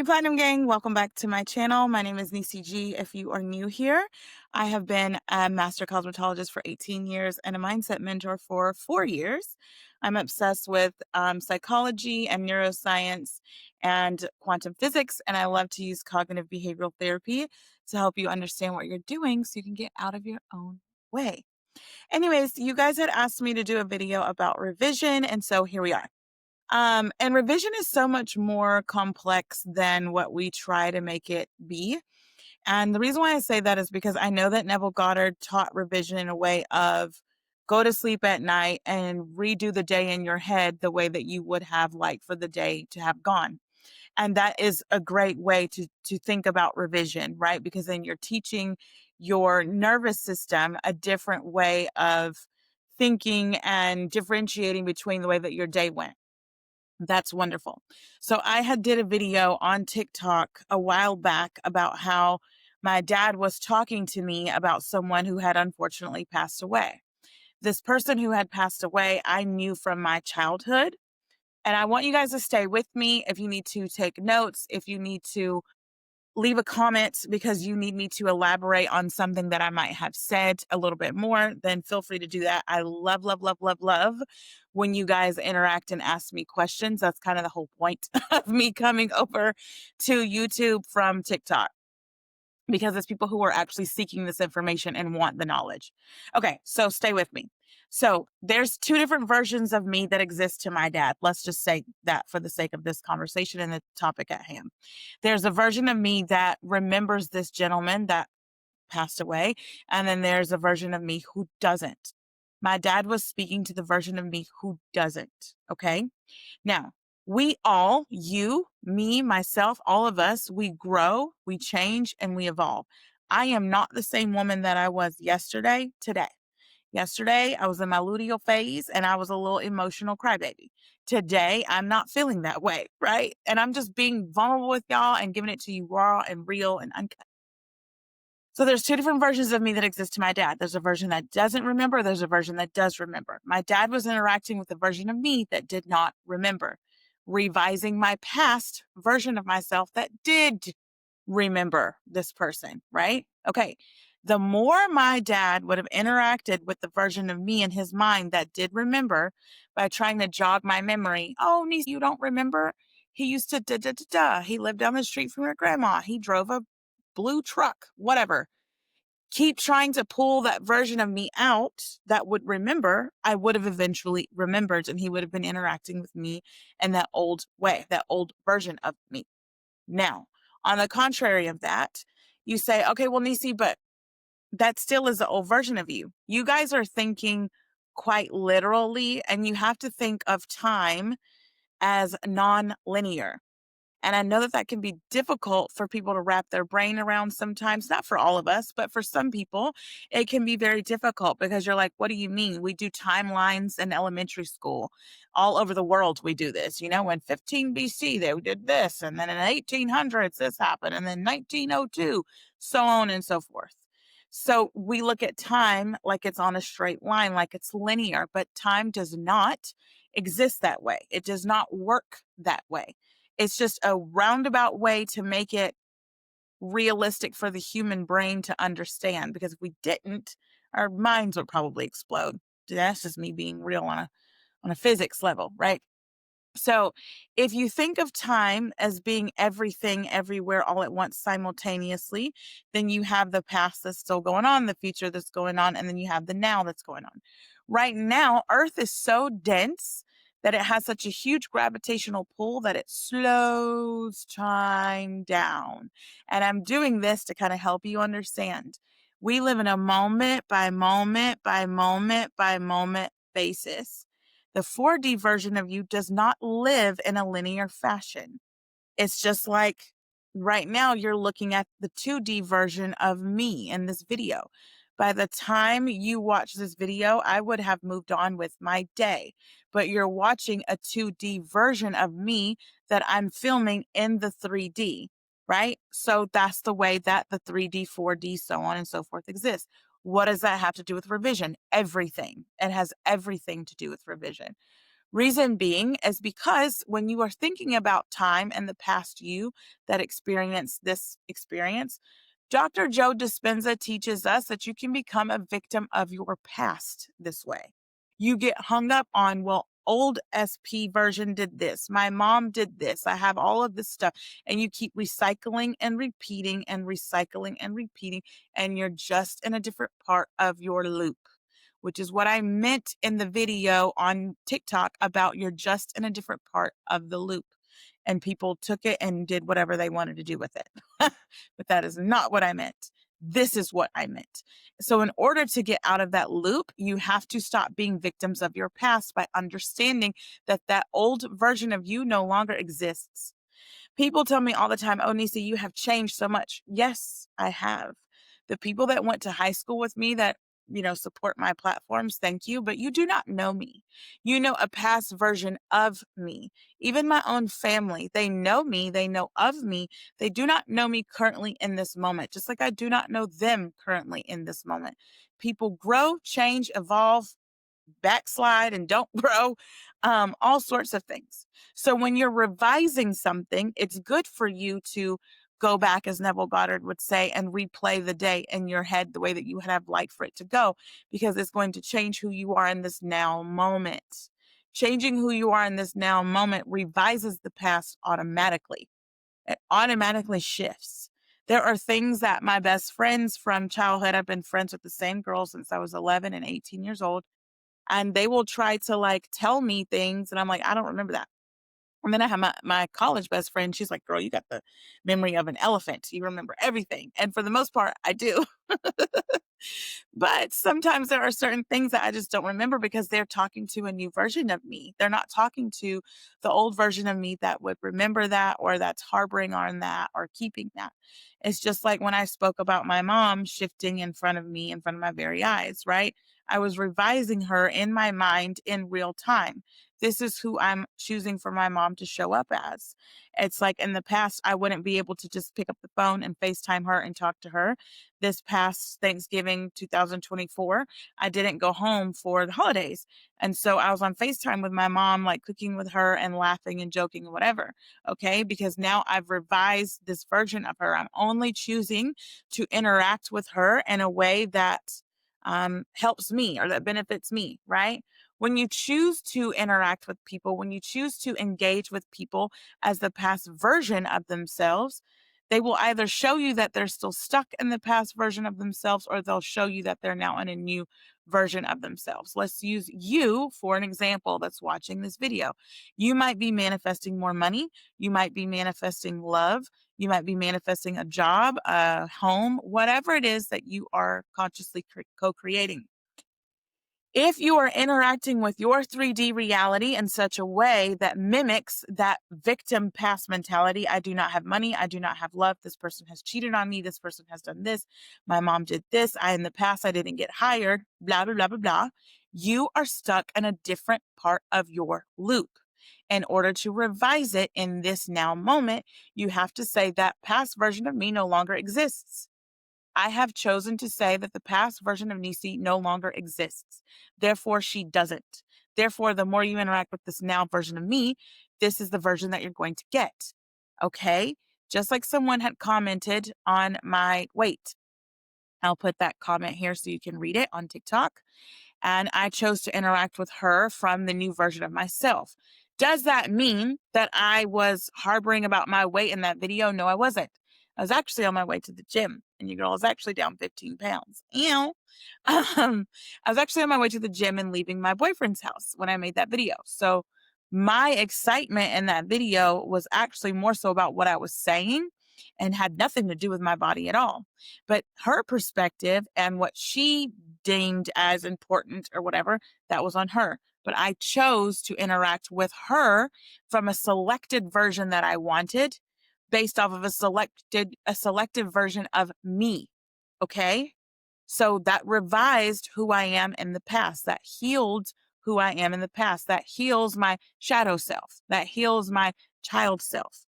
Platinum Gang, welcome back to my channel. My name is Niecy G. If you are new here, I have been a master cosmetologist for 18 years and a mindset mentor for 4 years. I'm obsessed with psychology and neuroscience and quantum physics, and I love to use cognitive behavioral therapy to help you understand what you're doing so you can get out of your own way. Anyways, you guys had asked me to do a video about revision, and so here we are. And revision is so much more complex than what we try to make it be. And the reason why I say that is because I know that Neville Goddard taught revision in a way of go to sleep at night and redo the day in your head the way that you would have liked for the day to have gone. And that is a great way to think about revision, right? Because then you're teaching your nervous system a different way of thinking and differentiating between the way that your day went. That's wonderful. So I had did a video on TikTok a while back about how my dad was talking to me about someone who had unfortunately passed away. This person who had passed away, I knew from my childhood. And I want you guys to stay with me if you need to take notes, if you need to leave a comment because you need me to elaborate on something that I might have said a little bit more, then feel free to do that. I love, love, love, love, love when you guys interact and ask me questions. That's kind of the whole point of me coming over to YouTube from TikTok because it's people who are actually seeking this information and want the knowledge. Okay, so stay with me. So there's two different versions of me that exist to my dad. Let's just say that for the sake of this conversation and the topic at hand. There's a version of me that remembers this gentleman that passed away, and then there's a version of me who doesn't. My dad was speaking to the version of me who doesn't, okay? Now, we all, you, me, myself, all of us, we grow, we change, and we evolve. I am not the same woman that I was yesterday, today. Yesterday, I was in my luteal phase and I was a little emotional crybaby. Today, I'm not feeling that way, right? And I'm just being vulnerable with y'all and giving it to you raw and real and uncut. So there's two different versions of me that exist to my dad. There's a version that doesn't remember. There's a version that does remember. My dad was interacting with a version of me that did not remember, revising my past version of myself that did remember this person, right? Okay. The more my dad would have interacted with the version of me in his mind that did remember by trying to jog my memory. Oh, niece, you don't remember? He used to da da da da. He lived down the street from your grandma. He drove a blue truck, whatever. Keep trying to pull that version of me out that would remember, I would have eventually remembered and he would have been interacting with me in that old way, that old version of me. Now, on the contrary of that, you say, okay, well, Niecy, but that still is the old version of you. You guys are thinking quite literally, and you have to think of time as non-linear. And I know that that can be difficult for people to wrap their brain around sometimes, not for all of us, but for some people, it can be very difficult because you're like, what do you mean? We do timelines in elementary school. All over the world, we do this. You know, in 15 BC, they did this. And then in 1800s, this happened. And then 1902, so on and so forth. So we look at time like it's on a straight line, like it's linear, but time does not exist that way. It does not work that way. It's just a roundabout way to make it realistic for the human brain to understand. Because if we didn't, our minds would probably explode. That's just me being real on a physics level, right? So if you think of time as being everything, everywhere, all at once, simultaneously, then you have the past that's still going on, the future that's going on, and then you have the now that's going on. Right now, Earth is so dense that it has such a huge gravitational pull that it slows time down. And I'm doing this to kind of help you understand. We live in a moment by moment by moment by moment basis. The 4D version of you does not live in a linear fashion. It's just like right now you're looking at the 2D version of me in this video. By the time you watch this video, I would have moved on with my day, but you're watching a 2D version of me that I'm filming in the 3D, right? So that's the way that the 3D, 4D, so on and so forth exists. What does that have to do with revision? Everything. It has everything to do with revision. Reason being is because when you are thinking about time and the past you that experienced this experience, Dr. Joe Dispenza teaches us that you can become a victim of your past this way. You get hung up on, well, old SP version did this. My mom did this. I have all of this stuff. And you keep recycling and repeating and recycling and repeating. And you're just in a different part of your loop, which is what I meant in the video on TikTok about you're just in a different part of the loop. And people took it and did whatever they wanted to do with it. But that is not what I meant. This is what I meant. So, in order to get out of that loop, you have to stop being victims of your past by understanding that that old version of you no longer exists. People tell me all the time, "Oh, Niecy, you have changed so much." Yes, I have. The people that went to high school with me that, support my platforms, thank you, but you do not know me. You know a past version of me. Even my own family, they know me, they know of me. They do not know me currently in this moment, just like I do not know them currently in this moment. People grow, change, evolve, backslide and don't grow, all sorts of things. So when you're revising something, it's good for you to go back, as Neville Goddard would say, and replay the day in your head the way that you would have liked for it to go, because it's going to change who you are in this now moment. Changing who you are in this now moment revises the past automatically. It automatically shifts. There are things that my best friends from childhood, I've been friends with the same girl since I was 11 and 18 years old, and they will try to like tell me things and I'm like, I don't remember that. And then I have my college best friend. She's like, girl, you got the memory of an elephant. You remember everything. And for the most part, I do. But sometimes there are certain things that I just don't remember because they're talking to a new version of me. They're not talking to the old version of me that would remember that or that's harboring on that or keeping that. It's just like when I spoke about my mom shifting in front of me, in front of my very eyes, right? I was revising her in my mind in real time. This is who I'm choosing for my mom to show up as. It's like in the past, I wouldn't be able to just pick up the phone and FaceTime her and talk to her. This past Thanksgiving 2024, I didn't go home for the holidays. And so I was on FaceTime with my mom, like cooking with her and laughing and joking and whatever. Okay. Because now I've revised this version of her. I'm only choosing to interact with her in a way that helps me or that benefits me, right? When you choose to interact with people, when you choose to engage with people as the past version of themselves, they will either show you that they're still stuck in the past version of themselves or they'll show you that they're now in a new version of themselves. Let's use you for an example that's watching this video. You might be manifesting more money. You might be manifesting love. You might be manifesting a job, a home, whatever it is that you are consciously co creating. If you are interacting with your 3D reality in such a way that mimics that victim past mentality, I do not have money, I do not have love, this person has cheated on me, this person has done this, my mom did this, in the past I didn't get hired, blah, blah, blah, blah, blah, you are stuck in a different part of your loop. In order to revise it in this now moment, you have to say that past version of me no longer exists. I have chosen to say that the past version of Niecy no longer exists. Therefore, she doesn't. Therefore, the more you interact with this now version of me, this is the version that you're going to get. Okay? Just like someone had commented on my weight. I'll put that comment here so you can read it on TikTok. And I chose to interact with her from the new version of myself. Does that mean that I was harboring about my weight in that video? No, I wasn't. I was actually on my way to the gym, and your girl is actually down 15 pounds. Ew. I was actually on my way to the gym and leaving my boyfriend's house when I made that video. So my excitement in that video was actually more so about what I was saying and had nothing to do with my body at all. But her perspective and what she deemed as important or whatever, that was on her. But I chose to interact with her from a selected version that I wanted based off of a selective version of me. Okay? So that revised who I am in the past, that healed who I am in the past, that heals my shadow self, that heals my child self.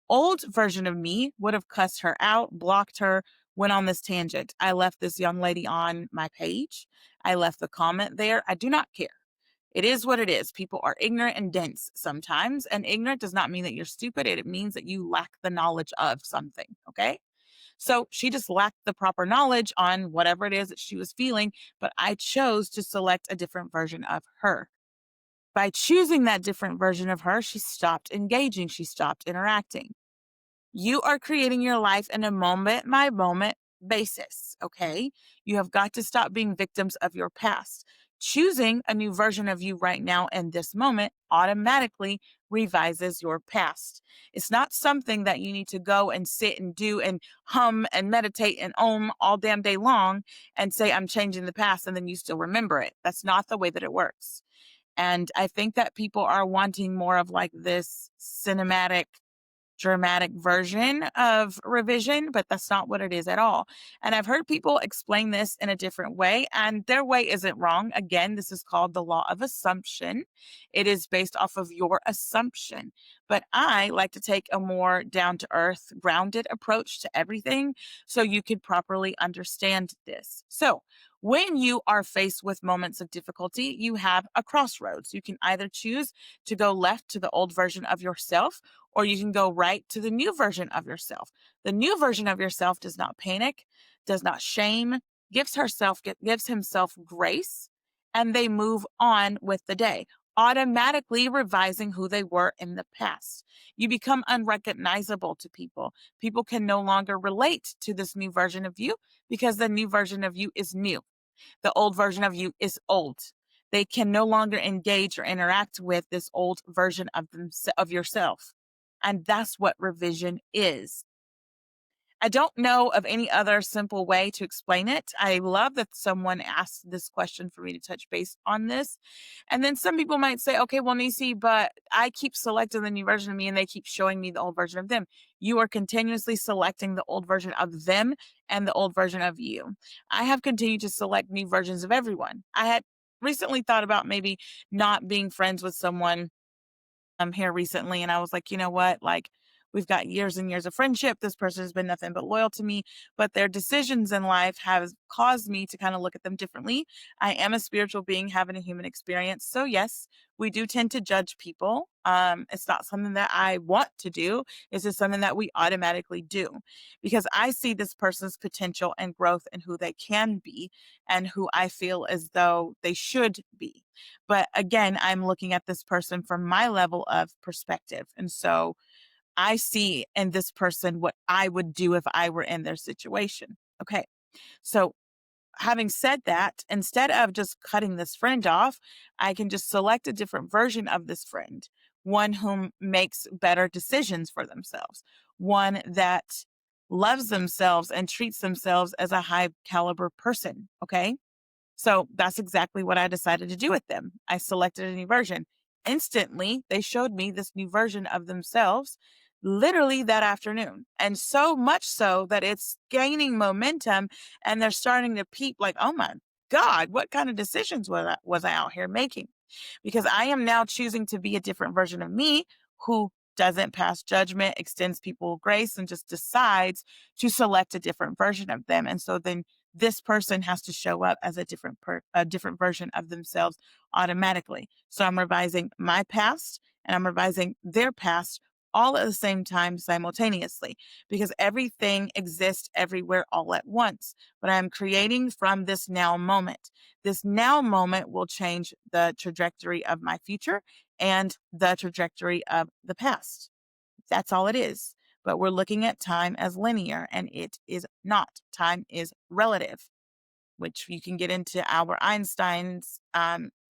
Old version of me would have cussed her out, blocked her, went on this tangent. I left this young lady on my page. I left the comment there. I do not care. It is what it is. People are ignorant and dense sometimes. And ignorant does not mean that you're stupid. It means that you lack the knowledge of something. Okay. So she just lacked the proper knowledge on whatever it is that she was feeling. But I chose to select a different version of her. By choosing that different version of her, she stopped engaging. She stopped interacting. You are creating your life in a moment by moment basis, okay? You have got to stop being victims of your past. Choosing a new version of you right now in this moment automatically revises your past. It's not something that you need to go and sit and do and hum and meditate and all damn day long and say, I'm changing the past, and then you still remember it. That's not the way that it works. And I think that people are wanting more of like this cinematic dramatic version of revision, but that's not what it is at all. And I've heard people explain this in a different way, and their way isn't wrong. Again, this is called the law of assumption. It is based off of your assumption. But I like to take a more down to earth, grounded approach to everything so you could properly understand this. So, when you are faced with moments of difficulty, you have a crossroads. You can either choose to go left to the old version of yourself, or you can go right to the new version of yourself. The new version of yourself does not panic, does not shame, gives himself grace, and they move on with the day, automatically revising who they were in the past. You become unrecognizable to people. People can no longer relate to this new version of you because the new version of you is new. The old version of you is old. They can no longer engage or interact with this old version of yourself. And that's what revision is. I don't know of any other simple way to explain it. I love that someone asked this question for me to touch base on this. And then some people might say, okay, well, Niecy, but I keep selecting the new version of me and they keep showing me the old version of them. You are continuously selecting the old version of them and the old version of you. I have continued to select new versions of everyone. I had recently thought about maybe not being friends with someone here recently, and I was like, you know what? Like, we've got years and years of friendship. This person has been nothing but loyal to me, but their decisions in life have caused me to kind of look at them differently. I am a spiritual being having a human experience. So yes, we do tend to judge people. It's not something that I want to do. It's just something that we automatically do because I see this person's potential and growth and who they can be and who I feel as though they should be. But again, I'm looking at this person from my level of perspective. And so I see in this person what I would do if I were in their situation. Okay. So having said that, instead of just cutting this friend off, I can just select a different version of this friend, one whom makes better decisions for themselves, one that loves themselves and treats themselves as a high caliber person. Okay. So that's exactly what I decided to do with them. I selected a new version. Instantly, they showed me this new version of themselves literally that afternoon. And so much so that it's gaining momentum and they're starting to peep like, oh my God, what kind of decisions was I out here making? Because I am now choosing to be a different version of me who doesn't pass judgment, extends people grace, and just decides to select a different version of them. And so then this person has to show up as a different version of themselves automatically. So I'm revising my past and I'm revising their past all at the same time simultaneously because everything exists everywhere all at once. But I'm creating from this now moment. This now moment will change the trajectory of my future and the trajectory of the past. That's all it is. But we're looking at time as linear, and it is not. Time is relative, which you can get into Albert Einstein's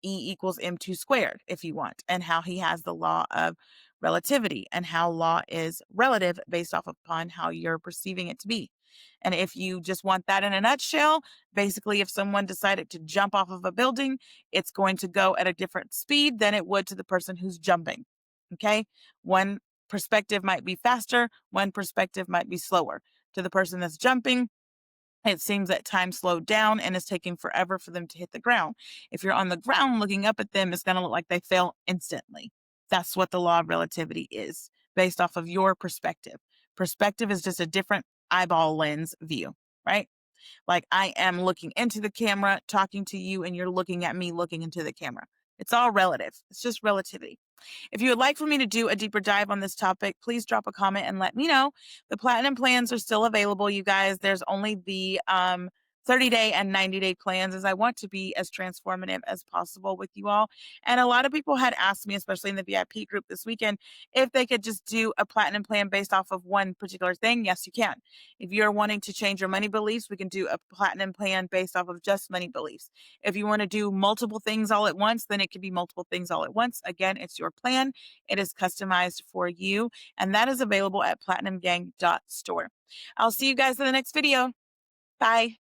E equals M2 squared if you want, and how he has the law of relativity and how law is relative based off upon how you're perceiving it to be. And if you just want that in a nutshell, basically, if someone decided to jump off of a building, it's going to go at a different speed than it would to the person who's jumping. Okay. One perspective might be faster, one perspective might be slower. To the person that's jumping, it seems that time slowed down and it's taking forever for them to hit the ground. If you're on the ground looking up at them, it's going to look like they fell instantly. That's what the law of relativity is based off of your perspective. Perspective is just a different eyeball lens view, right? Like I am looking into the camera, talking to you, and you're looking at me looking into the camera. It's all relative. It's just relativity. If you would like for me to do a deeper dive on this topic, please drop a comment and let me know. The platinum plans are still available, you guys. There's only the 30-day and 90-day plans, as I want to be as transformative as possible with you all. And a lot of people had asked me, especially in the VIP group this weekend, if they could just do a platinum plan based off of one particular thing. Yes, you can. If you're wanting to change your money beliefs, we can do a platinum plan based off of just money beliefs. If you want to do multiple things all at once, then it could be multiple things all at once. Again, it's your plan. It is customized for you, and that is available at platinumgang.store. I'll see you guys in the next video. Bye.